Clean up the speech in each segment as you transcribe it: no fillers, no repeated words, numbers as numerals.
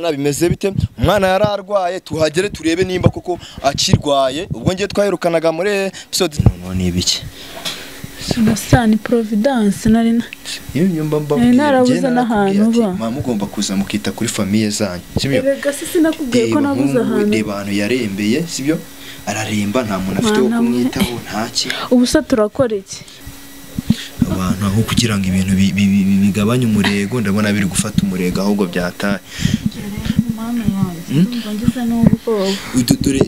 bimeze bite umwana yararwaye tuhagere turebe nimba koko akirwaye ubwo ngiye twaherukanaga muri episode none ibiki Nasani Providence narina nyumba narabuze n'ahantu ba mugomba kuza mukita kuri famille zanyu sibyo erega sisi nakubwiye ko nabuze ahantu abantu yarembeye sibyo araremba nta muntu afite wo kumwitaho ntaki ubusa turakora iki abantu aho kugira ngo ibintu bigabanye umurego ndabona biri gufata umurego ahubwo byataye mama yanjye ngeze n'ubwoba dore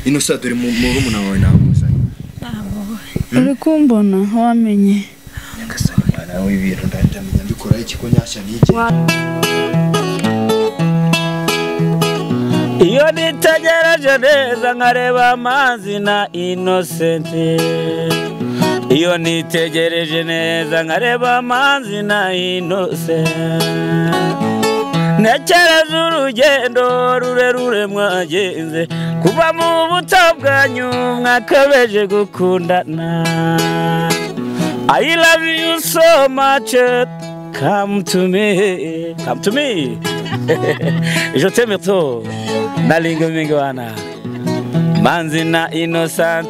inosa dore mu rumuna wawe namuzanye uri kumbona wamenye nawe ibintu ndamenya mbikora ikiko nyashya niki iyo nitegereje neza nkareba amazi na Innocent iyo nitegereje neza nkareba amazi na Innocent nekereza urugendo rurerure mwagenze kuva mu buto bwanyu mwakabeje gukundana I love you so much come to me je t'aime trop nalinga mingi wana Manzi na Innocent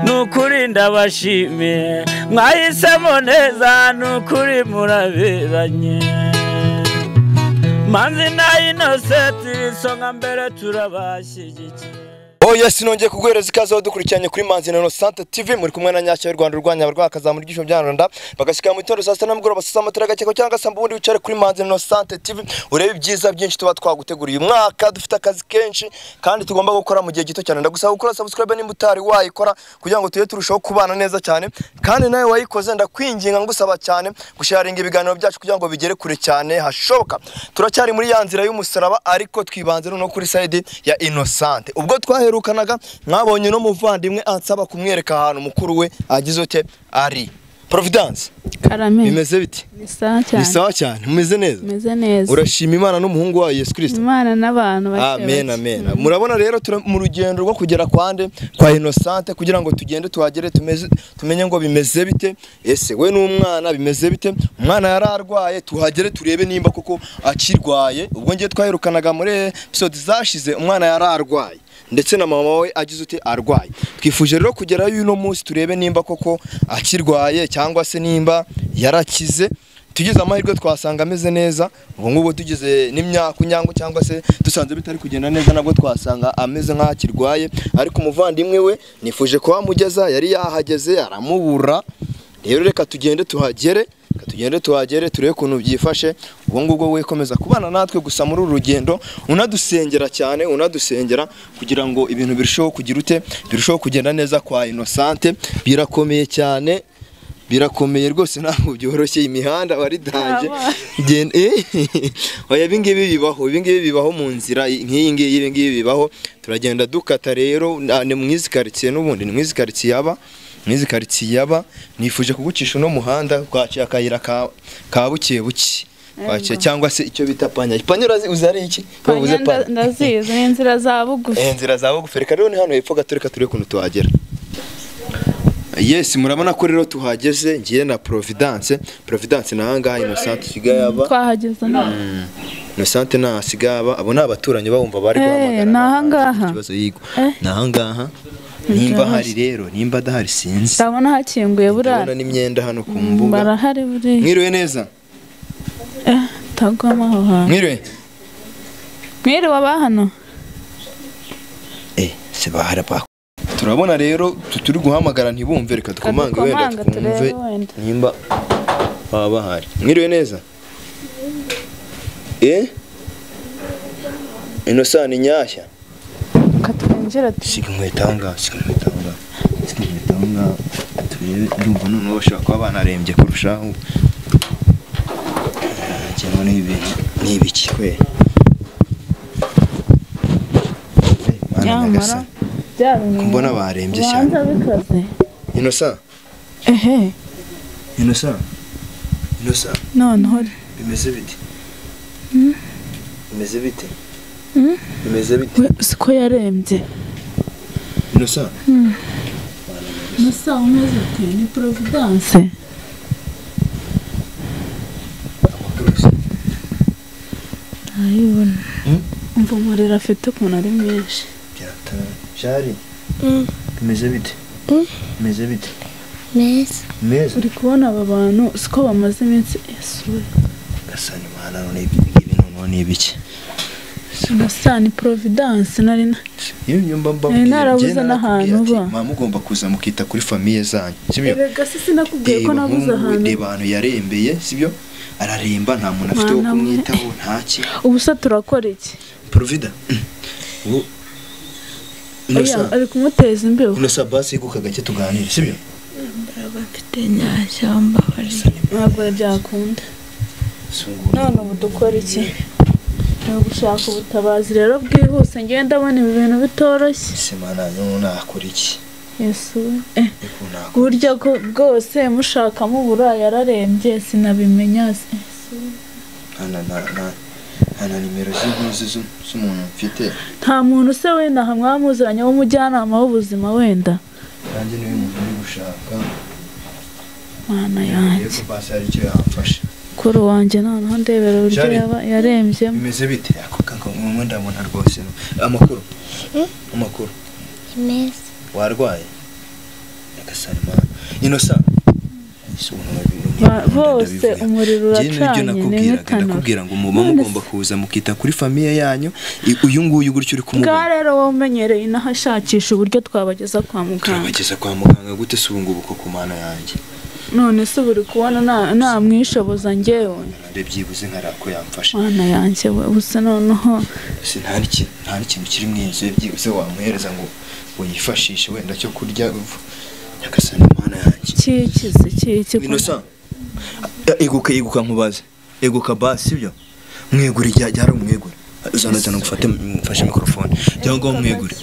nukuri ndabashimiye mwahisemo neza nukuri muraberanye Manzi na Innocent songa mbere turabashyigikiye yes nongeye kuguhereza ikaze aho dukurikiranye kuri Manzi na Innocent TV muri kumwe na Nyashya y'u Rwanda urwanya abarwakaza muri gisho bya Rwanda bagashyika mu gitondo saa 7 n'umugoroba saa 3 gakeko cyangwa se mbundi wicare kuri Manzi na Innocent TV urebe ibyiza byinshi tuba twaguteguriye umwaka dufite akazi kenshi kandi tugomba gukora mu gihe gito cyane ndagusaba gukora subscribe nimba utari wayikora kugira ngo tuye turushaho kubana neza cyane kandi nawe wayikoze ndakwinginga ngusaba cyane gusharinga ibiganiro byacu kugira ngo bigere kure cyane hashoboka turacyari muri ya nzira y'umusaraba ariko twibanze no kuri side ya Innocent ubwo twaherukanaga mwabonye no muvandimwe ansaba kumwereka ahantu mukuru we agize ote ari Providence Karame bimeze biti bisawa cyane mumeze neza urashima Imana n'umuhungu wa Yesu Kristo Imana n'abantu bake amen murabona rero mu rugendo rwo kugera kwande kwa Innocent kugira ngo tugende tuhagere tumenye ngo bimeze bite ese we n'umwana bimeze bite umwana yararwaye tuhagere turebe nimba koko akirwaye ubwo ngiye twaherukanaga muri episode zashize umwana yararwaye ndetse na mama we agize uti arwaye twifuje rero kugerayo uno munsi turebe nimba koko akirwaye cyangwa se nimba yarakize tugeze amahirwe twasanga ameze neza ubu ngubu tugeze n'imyaka unyango cyangwa se dusanze bitari kugenda neza nabwo twasanga ameze nk'akirwaye ariko umuvandimwe we nifuje ko amugeza yari yahageze aramubura rero reka tugende tuhagere turebe ukuntu byifashe ubwo ngubwo we komeza kubana natwe gusa muri uru rugendo unadusengera cyane kugira ngo ibintu birusheho kugira ute birusheho kugenda neza kwa Innocent birakomeye cyane birakomeye rwose ntabwo byoroshye imihanda wari danje oya ibingibi bibaho mu nzira nk'iyi ngiyi bibaho turagenda dukata rero ni mwizi quartier n'ubundi ni mwizi quartier yaba nifuje kugucisha no muhanda kwaciye akayira ka buke kwaciye cyangwa se icyo bita panya uzari iki bavuze panya ndazizi inzira za bugufi reka rero ni hano hepfo gatoreka tureke kuntu tuhagera yes murabona ko rero tuhageze ngiye na Providence nahanga Innocent sigaye aba twahageze na Innocent na sigaba abo n'abaturanyi bawumva bari guhamagara nahangaha kibazo yigo nahangaha nimba hari rero nimba dahari sinzi ndabona hakinguye burara ndabona n'imyenda hano ku mbuga barahari buri mwiriwe neza tagwama aho hantu mwiriwe aba hano se bahara pa turabona rero turi guhamagara ntibumve reka dukomange wenda twumve nimba baba bahari mwiriwe neza Innocent Nyashya katwenjera siga mwetanga turebe ndumva none bashaka kuba banarembye kurushaho cyane n'ibiki kwe nyamara mbona barembye cyane Innocent none bimeze bite siko yarembye Innocent umeze ute ni Providence ayibona umva umuriro afite ukuntu ari mwinshi. Shari bimeze bite? Bimeze bite? Meza. Uri kubona aba bantu siko bamaze iminsi yasuye. Gasani mana none ibintu none ibiki? Nasani Providence nari iyo nyumba narabuze n'ahantu ba. Mama ugomba kuza mukita kuri famille zanyu. Sibyo? Erega sisi nakubwiye ko nabuze ahantu. Abantu yarembeye, sibyo? Araremba nta muntu afite wo kumwitaho ntaki. Ubusa turakora iki? Provida. Ubu Oya, ari kumuteza imbeho. Inosa basi iguka gake tuganire, sibyo? Mbaraga mfite nyashyamba bari. Ntabwo byakunda. None ubu dukora iki? No gushaka ubutabazi rero bwihuse ngenda ndabona ibintu bitoroshye. Simana nakora iki? Yesu. Burya bwose mushaka mu buraya yararembye sinabimenya. Ana nimero z'impuzu z'umuntu mfite. Nta muntu se wenda hamwamuzanye w'umujyanama w'ubuzima wenda. Kandi niwe muntu uri gushaka. Mana yanjye. Yego basi ari cyo yamfasha. Kuri wanje none ndebera buryo yarembye. Bimeze bite? Ako kanka umwe ndabona rwose. Amakuru. Amakuru. Meza. Warwaye? Yakasani mana. Inosa. Bose umuriro uracanye nakubwira ngo umuma mugomba kuza mukita kuri famille yanyu uyu nguyu gutyo uri kumubona. Nga rero womenyereye inahashakisha uburyo twabageza kwa muganga. Gute subungubu ko kumana yanjye. None se buri kubona nta mwishoboza ngewe. Ndebyibuze nkarako yamfasha. Mana yanjye we usa noneho. Si nta n'ikintu kiri mwize byibuze wamuhereza ngo yifashishe wenda cyo kurya. Yakasana mana yanjye. Kiki. Inosa. Eguka nkubaze. Eguka basi sibyo? Mwegure ryari umwegure. Uzana gufate mfashe microphone. Cyangwa umwegure.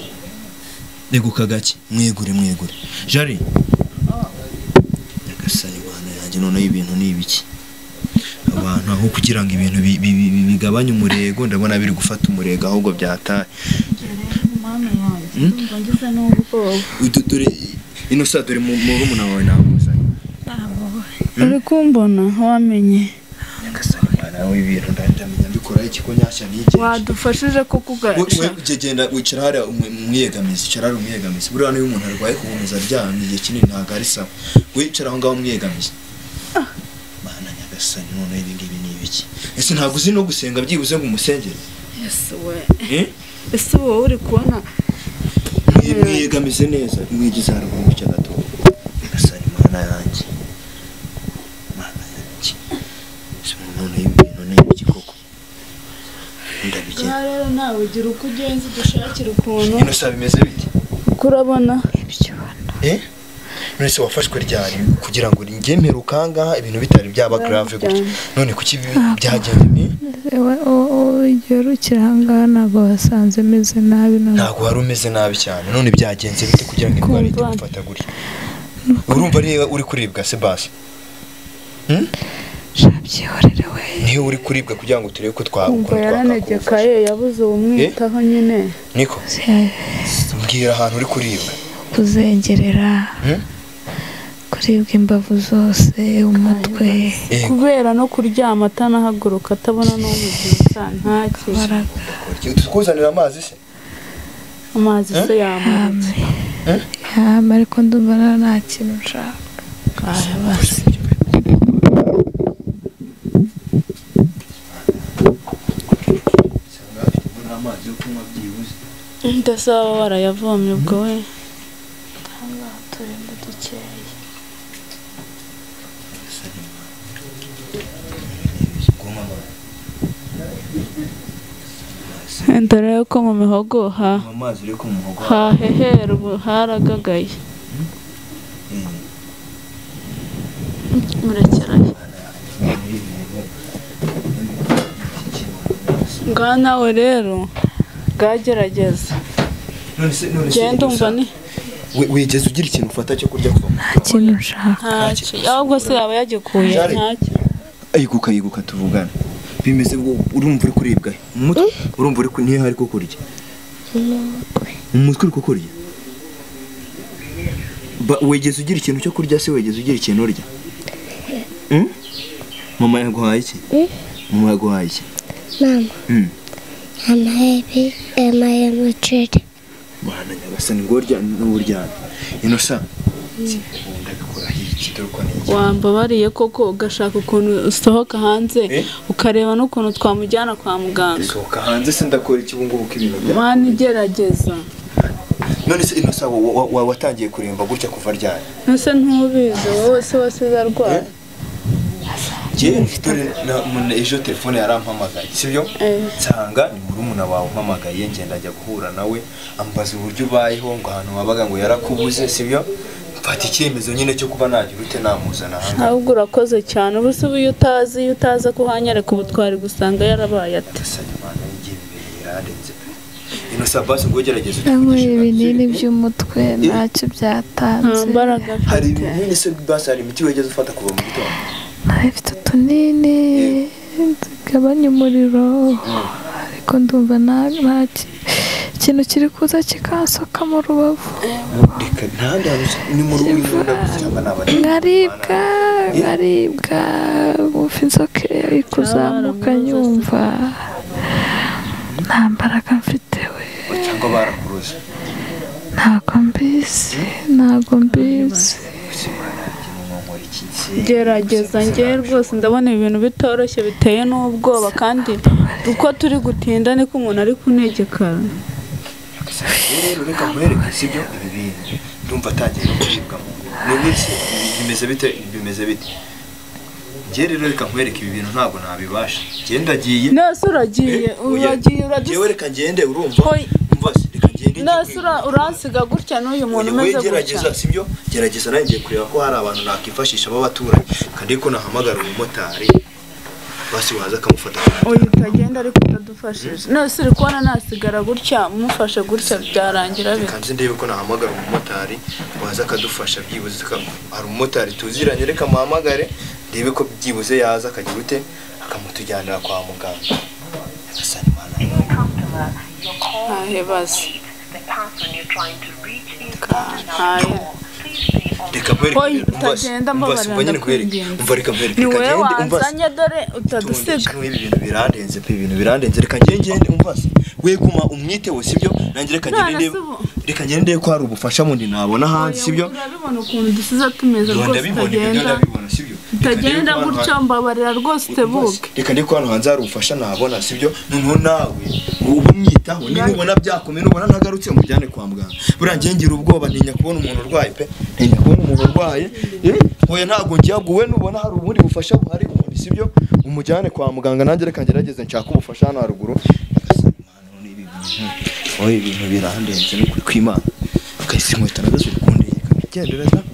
Eguka gake. Mwegure. Jari. Yakasana mana yanjye none ibintu ni ibiki? Abantu aho kugira ngo ibintu bigabanye umurego ndabona biri gufata umurego ahubwo byataye. Mana yanjye. Ngeze n'ubwoba. Dore Inosa dore mu rumuna wawe namuzanye. Uri kumbona wamenye. Nawe ibintu ndamenya mbikora iki ko nyashya nige. Wadufashije ko kugarisha. Genda wicara hariya umwiyegamizi, icara hariya umwiyegamizi. Buriya niyo umuntu arwaye kubumiza aryamye igihe kinini ntabwo ari sawa. Wicara aho ngaho umwiyegamizi. Mana nyagasani none ibi ngibi ni ibiki? Ese ntabwo uzi no gusenga byibuze ngo umusengere? Yesu we. Ese wowe uri kubona mwiyegamize neza mwigize haruguru mu cyagato. Nyagasani mana yanjye. None ibintu ni ibiki koko? Ndabike. Rero nawe ugira uko ugenza dushakira ukuntu. Inosa bimeze bite? Kurabona. None se wafashwe ryari kugira ngo ngemere ukanga ibintu bitari byaba grave gutyo. None kuki byagenze? Igero kiranga ntabwo wasanze meze nabi ntabwo wari umeze nabi cyane. None byagenze bite kugira ngo indwara itufata gutyo? Urumva ari uri kuribwa se basi? Shabyihorere we. Niyo uri kuribwa kugira ngo turebe ko twakora. Yaranegekaye yabuze umwitaho nyine. Niko. Mbwira ahantu uri kuribwa. Kuzengerera. Kuribwa imbavu zose umutwe. Kubera no kuryama atanahaguruka atabona n'umubyibushya ntaki. Tukuzanira amazi se? Amazi se yamaze. Ariko ndumva nta kintu nshaka. Basi. Ndasaba warayavomye ubwo we. Ahangaha turimo dukeye. Ndare ko mu mihogo hahehera ubu haragagaye. Murekerayo. Ngaha nawe rero bwagerageza. Genda umva ni wigeze ugira ikintu ufata cyo kurya kuva mu kintu nshaka. Ahubwo se yaba yagikuye ntacyo. Ayiguka tuvugana. Bimeze urumva uri kuribwa umutwe urumva uri niyo hari ko kurya umutwe uri ko kurya. Wigeze ugira ikintu cyo kurya se wigeze ugira ikintu urya? Mama yaguhaye iki? Mama yaguhaye iki? Mama amahebi umuceri Mana nyagasani ngo urya n'uburyana Innocent ndabikora iki dore ko ni wambabariye koko ugashaka ukuntu usohoka hanze ukareba n'ukuntu twamujyana kwa muganga sohoka hanze se ndakora iki bungubu k'ibintu bya Mana igerageza none se Innocent watangiye kuremba gutya kuva ryari nose ntubizi wowe se wasize arwaye ejo telefone yarampamagaye sibyo nsanga ni murumuna wawe umpamagaye ngenda ajya guhura nawe ambaza uburyo ubayeho ngo ahantu wabaga ngo yarakubuze sibyo mfata icyemezo nyine cyo kuba nagira ute namuzana hanga ahubwo urakoze cyane ubuse uyu utaza kuhanyereka ubutwari gusanga yarabaye ate Imana yigiye birarenze Innocent basi ngo gerageze ibinini by'umutwe ntacyo byatanze hari ibinini se basi hari imiti wegeze ufata kuva mu gitondo nafite utunini zigabanya umuriro ariko ndumva nta ikintu kiri kuza kikansoka mu rubavu ni mu rubavu nkaribwa wumva inzoka iri kuzamuka nyumva nta mbaraga mfite we cyangwa barakuroze ntabwo mbizi gerageza njye rwose ndabona ibintu bitoroshye biteye n'ubwoba kandi uko turi gutinda niko umuntu ari kunegekara reka nkwereke sibyo ibi bintu ndumva atangiye no kuribwa n'ubuki bimeze bite njye rero reka nkwereke ibi bintu ntabwo nabibasha ndagiye nose uragiye jewe reka ngende urumva umvase reka ngende nose uransiga gutya n'uyu muntu umeze gutya gerageza sibyo gerageza nanjye kureba ko hari abantu nakifashisha b'abaturanyi kandi ko nahamagara umumotari basi waza akamufata uyu utagenda ariko utadufashije nose uri kubona nasigara gutya mufashe gutya byarangira bite kandi ndebe ko nahamagara umumotari waza akadufasha byibuze hari umumotari tuziranye reka muhamagare ndebe ko byibuze yaza akagira ute akamutujyanira kwa muganga Innocent Mana ntahebaze reka nkwereke utagenda mbabarira umva reka nkwereke ni wowe wanzanye dore utadusiga ibintu birandenze pe ibintu birandenze reka ngende umva se we guma umwiteho sibyo nanjye reka ngende ko hari ubufasha mundi nabona hanze sibyo urabibona ukuntu dusiza tumeze rwose utagenda gutya mbabarira rwose utebuke reka ndiko hano hanze hari ubufasha nabona sibyo noneho nawe ubumwitaho nibona byakomeye nubona ntagarutse umujyane kwa muganga burangiye ngira ubwoba ntinya kubona umuntu urwaye pe ntinya kubona umuntu urwaye hoye ntago ngiyaguwe nubona hari ubundi bufasha buhari ubundi sibyo umujyane kwa muganga nanjye reka ngerageze nshaka ubufasha hano haruguru oye ibintu birandenze no kwimana kahise inkweto nazo ziri kundeye kamigendereza